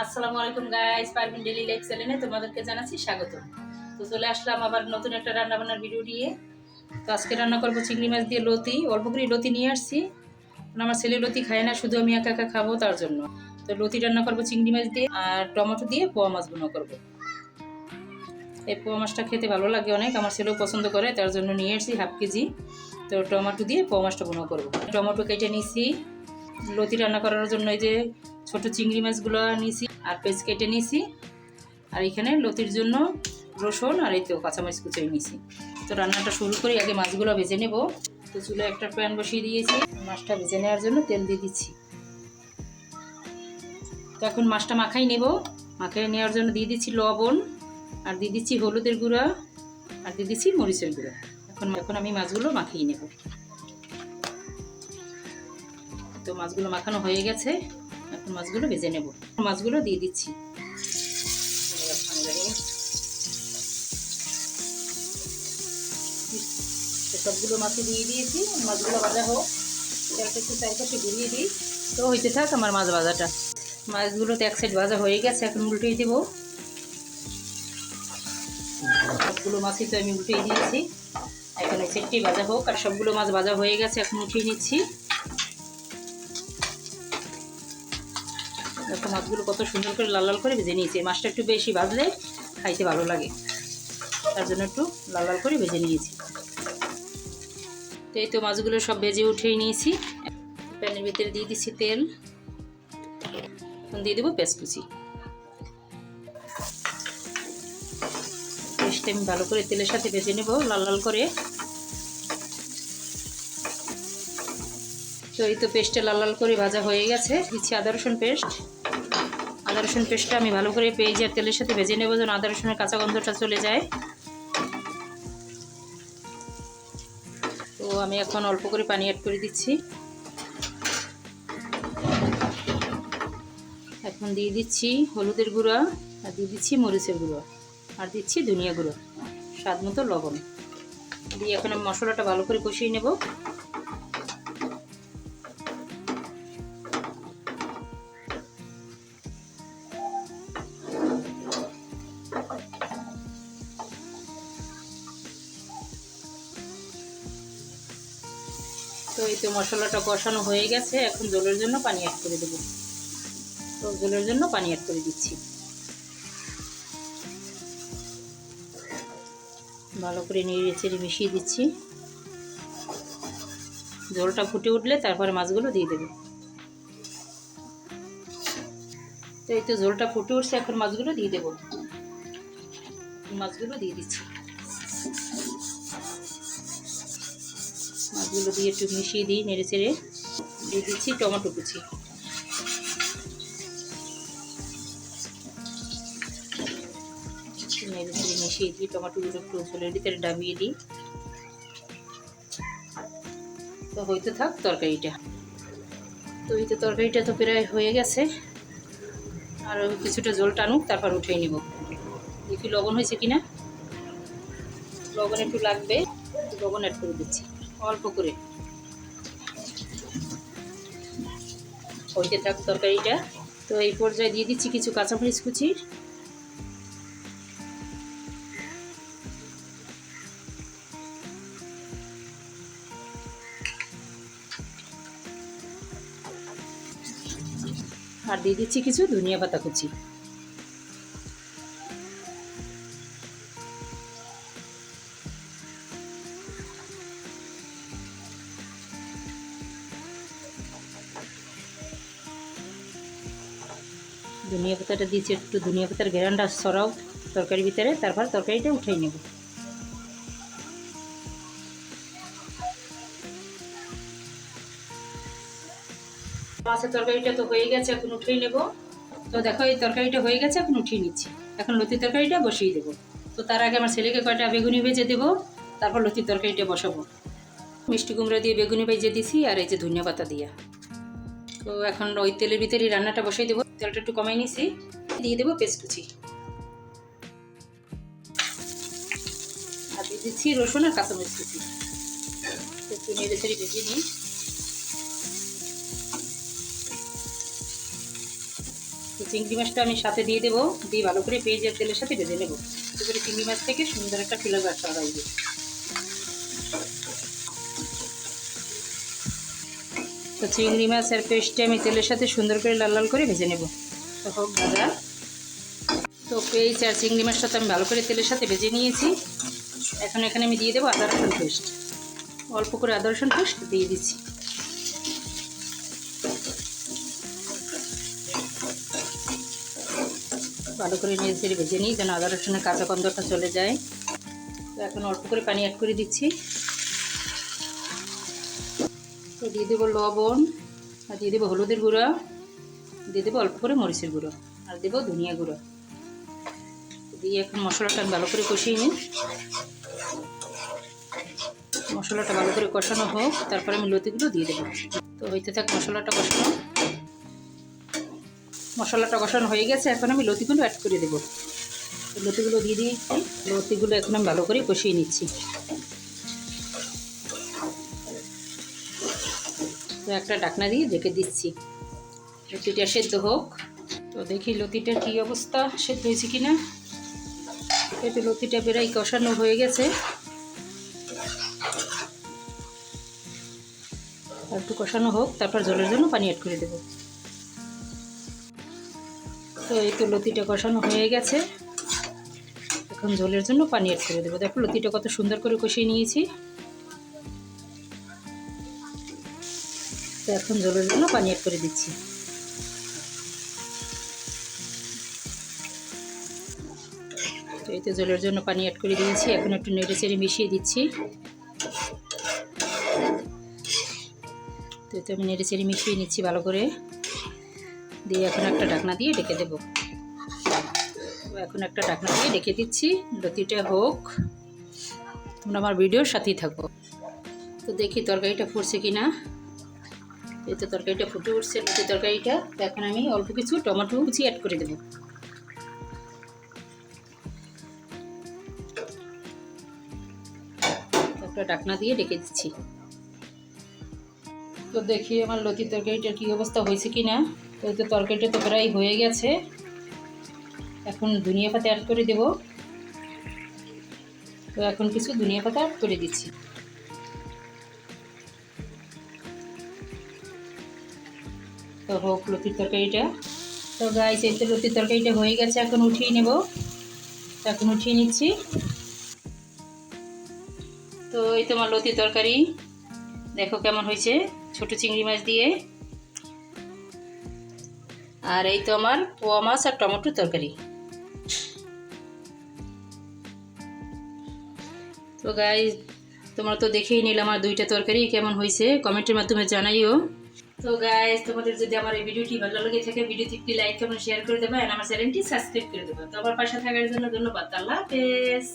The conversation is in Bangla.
আসসালামু আলাইকুম গাইস, পারভিন ডেইলি লাইফ চ্যানেলে তোমাদেরকে জানাচ্ছি স্বাগত। তো চলে আসলাম আবার নতুন একটা রান্না বান্নার ভিডিও নিয়ে। তো আজকে রান্না করবো চিংড়ি মাছ দিয়ে লতি। অল্প করে লতি নিয়ে আসছি, কারণ আমার ছেলে লতি খায় না, শুধু আমি একা একা খাবো তার জন্য। তো লতি রান্না করবো চিংড়ি মাছ দিয়ে, আর টমেটো দিয়ে পোয়া মাছ ভুনা করবো। এই পোয়া মাছটা খেতে ভালো লাগে অনেক, আমার ছেলেও পছন্দ করে, তার জন্য নিয়ে আসছি হাফ কেজি। তো টমেটো দিয়ে পোয়া মাছটা ভুনা করবো। টমেটো কেটে নিয়েছি লতি রান্না করার জন্য। এই যে ছোট চিংড়ি মাছগুলো নিয়েছি আর পেঁয়াজ কেটে নিয়েছি, আর এখানে লতির জন্য রসুন আর এই তো কাঁচামরিচ কুচিয়ে নিয়েছি। তো রান্নাটা শুরু করি, আগে মাছগুলো ভেজে নেব। তো চুলে একটা প্যান বসিয়ে দিয়েছি, মাছটা ভেজে নেওয়ার জন্য তেল দিয়ে দিচ্ছি। তো এখন মাছটা মাখাই নেব। মাখিয়ে নেওয়ার জন্য দিয়ে দিচ্ছি লবণ, আর দিয়ে দিচ্ছি হলুদের গুঁড়া, আর দিয়ে দিচ্ছি মরিচের গুঁড়া। এখন আমি মাছগুলো মাখিয়ে নেব। তো মাছগুলো মাখানো হয়ে গেছে, এখন মাছগুলো ভেজে নেব। মাছগুলো দিয়ে দিচ্ছি। সবগুলো মাছে দিয়ে দিয়েছি, মাছগুলো ভাজা হোক। তেলটা একটু চারপাশে ঘুরিয়ে দিই, তো হইতে থাক আমার মাছ ভাজাটা। মাছগুলো তো এক সাইড ভাজা হয়ে গেছে, এখন উল্টেই দেবো। সবগুলো মাছই তো আমি উল্টেই দিয়েছি, এখন এই সাইডটাই ভাজা হোক। আর সবগুলো মাছ ভাজা হয়ে গেছে, এখন উঠিয়ে নিচ্ছি। দেখো মাছগুলো কত সুন্দর করে লাল লাল করে ভেজে নিয়েছি। মাছটা একটু বেশি ভাজলে খাইতে ভালো লাগে, তার জন্য একটু লাল লাল করে ভেজে নিয়েছি। তো এই তো মাছগুলো সব ভেজে উঠিয়ে নিয়েছি। প্যানের ভিতরে দিয়ে দিচ্ছি তেল, এখন দিয়ে দেবো পেঁয়াজ কুচি। পেস্টটা আমি ভালো করে তেলের সাথে ভেজে নেব লাল লাল করে। তো এই তো পেস্টটা লাল লাল করে ভাজা হয়ে গেছে, দিচ্ছি আদা রসুন পেস্ট। আদা রসুন পেস্টটা আমি ভালো করে পেঁয়াজ আর তেলের সাথে ভেজে নেব, যেন আদা রসুনের কাঁচা গন্ধটা চলে যায়। তো আমি এখন অল্প করে পানি অ্যাড করে দিচ্ছি। এখন দিয়ে দিচ্ছি হলুদের গুঁড়া, আর দিয়ে দিচ্ছি মরিচের গুঁড়ো, আর দিচ্ছি ধনিয়া গুঁড়ো, স্বাদ মতো লবণ দিয়ে এখন আমি মশলাটা ভালো করে কষিয়ে নেব। তো এই তো মশলাটা কষানো হয়ে গেছে, এখন ঝোলের জন্য পানি অ্যাড করে দেবো। তো ঝোলের জন্য পানি অ্যাড করে দিচ্ছি। ভালো করে নেড়ে চেড়ে মিশিয়ে দিচ্ছি। ঝোলটা ফুটে উঠলে তারপরে মাছগুলো দিয়ে দেবো। তো এই তো ঝোলটা ফুটে উঠছে, এখন মাছগুলো দিয়ে দেবো। মাছগুলো দিয়ে দিচ্ছি। মাছগুলো দিয়ে একটু মিশিয়ে দিই, নেড়ে চেড়ে দিয়ে দিচ্ছি টমেটো কুচি। নেড়ে চেড়ে মিশিয়ে দিই, টমেটোগুলো একটু ঝোলের ভিতরে ডাবিয়ে দিই। তো হইতে থাক তরকারিটা। তো এই তো তরকারিটা তো প্রায় হয়ে গেছে, আর কিছুটা ঝোল টানুক, তারপর উঠিয়ে নিব। দেখি লবণ হয়েছে কিনা। লবণ একটু লাগবে, লবণ অ্যাড করে দিচ্ছি অল্প করে। হইতে থাক তরকারিটা। তো এই পর্যায়ে দিয়ে দিচ্ছি কিছু কাঁচামরিচ কুচি, আর দিয়ে দিচ্ছি কিছু ধনিয়া পাতা কুচি। ধনিয়া পাতাটা দিয়েছি, একটু ধনিয়া পাতার ঘেরানটা সরাও তরকারির ভিতরে, তারপর তরকারিটা উঠাই নেব। মাছের তরকারিটা তো হয়ে গেছে, এখন উঠিয়ে নেব। তো দেখো এই তরকারিটা হয়ে গেছে, এখন উঠিয়ে নিচ্ছি। এখন লতির তরকারিটা বসিয়ে দেবো। তো তার আগে আমার ছেলেকে কয়টা বেগুনি ভেজে দেবো, তারপর লতির তরকারিটা বসাবো। মিষ্টি কুমড়া দিয়ে বেগুনি ভেজে দিছি, আর এই যে ধনিয়া পাতা দিয়া। তো এখন ওই তেলের ভিতরেই রান্নাটা বসিয়ে দেবো। তেলটা একটু কমাই নিছি, দিয়ে দেবো পেঁয়াজ কুচি, আর দিয়ে দিচ্ছি রসুন আর কাঁচামরিচ কুচি। একটু নেড়ে চেড়ে ভেজে নিই। চিংড়ি মাছটা আমি সাথে দিয়ে দেবো, দিয়ে ভালো করে পেঁয়াজ আর তেলের সাথে ভেজে নেবো, এতে করে চিংড়ি মাছ থেকে সুন্দর একটা ফ্লেভার পাওয়া যাবে। তো চিংড়ি মাছ আর পেস্টটা আমি তেলের সাথে সুন্দর করে লাল লাল করে ভেজে নেব। তো হোক ভাজা। তো পেঁয়াজ আর চিংড়ি মাছটা তো আমি ভালো করে তেলের সাথে ভেজে নিয়েছি। এখন এখানে আমি দিয়ে দেবো আদা রসুন পেস্ট, অল্প করে আদা রসুন পেস্ট দিয়ে দিচ্ছি। ভালো করে নেড়ে চেড়ে ভেজে নিই যেন আদা রসুনের কাঁচা গন্ধটা চলে যায়। তো এখন অল্প করে পানি অ্যাড করে দিচ্ছি। তো দিয়ে দেবো লবণ, আর দিয়ে দেবো হলুদের গুঁড়া, দিয়ে দেবো অল্প করে মরিচের গুঁড়ো, আর দেবো ধনিয়া গুঁড়ো। দিয়ে এখন মশলাটা আমি ভালো করে কষিয়ে নিই। মশলাটা ভালো করে কষানো হোক, তারপরে আমি লতিগুলো দিয়ে দেবো। তো হইতে থাক মশলাটা কষানো। মশলাটা কষানো হয়ে গেছে, এখন আমি লতিগুলো অ্যাড করে দেবো। লতিগুলো দিয়ে দিয়েছি, লতিগুলো এখন আমি ভালো করে কষিয়ে নিচ্ছি। তো একটা ঢাকনা দিয়ে ঢেকে দিচ্ছি, লতিটা সেদ্ধ হোক। তো দেখি লতিটার কী অবস্থা, সেদ্ধ হয়েছে কি না। এই তো লতিটা প্রায় কষানো হয়ে গেছে, আর একটু কষানো হোক, তারপর জলের জন্য পানি অ্যাড করে দেবো। তো এই তো লতিটা কষানো হয়ে গেছে, এখন ঝোলের জন্য পানি অ্যাড করে দেবো। দেখো লতিটা কত সুন্দর করে কষিয়ে নিয়েছি। তো এখন ঝোলের জন্য পানি অ্যাড করে দিচ্ছি। তো এই তো ঝোলের জন্য পানি অ্যাড করে দিয়েছি, এখন একটু নেড়ে চেড়ে মিশিয়ে দিচ্ছি। তো এই তো আমি নেড়ে চেড়ে মিশিয়ে নিচ্ছি ভালো করে, দিয়ে এখন একটা ঢাকনা দিয়ে ঢেকে দেবো। তো এখন একটা ঢাকনা দিয়ে ঢেকে দিচ্ছি, লতিটা হোক। তোমরা আমার ভিডিওর সাথেই থাকবো। তো দেখি তরকারিটা ফুটছে কি না। এই তো তরকারিটা ফুটে উঠছে, লতি তরকারিটা। তো এখন আমি অল্প কিছু টমেটো কুচি অ্যাড করে দেবো। একটা ঢাকনা দিয়ে ঢেকে দিচ্ছি। তো দেখি আমার লতি তরকারিটার কী অবস্থা হয়েছে কি না। তো এই তো তরকারিটা তো প্রায় হয়ে গেছে, এখন ধনিয়া পাতা অ্যাড করে দেব। তো এখন কিছু ধনিয়া পাতা অ্যাড করে দিচ্ছি। তো হোক লতির তরকারিটা। তো গাইস এই তো লতির তরকারিটা হয়ে গেছে, এখন উঠিয়ে নেব। এখন উঠিয়ে নিচ্ছি। তো এই তোমার লতির তরকারি দেখো কেমন হয়েছে, ছোট চিংড়ি মাছ দিয়ে। আর এই তো আমার পোয়া মাছ আর টমেটোর তরকারি। তো গাইস তোমরা তো দেখেই নিলাম আমার দুইটা তরকারি কেমন হয়েছে, কমেন্টের মাধ্যমে জানাইও। তো গাইস তোমাদের যদি আমার এই ভিডিওটি ভালো লাগে থাকে, ভিডিওটি একটি লাইক কমেন্ট শেয়ার করে দেবে, আর আমার চ্যানেলটি সাবস্ক্রাইব করে দেবে। তো আমার পাশে থাকার জন্য ধন্যবাদ। আল্লাহ হাফেজ।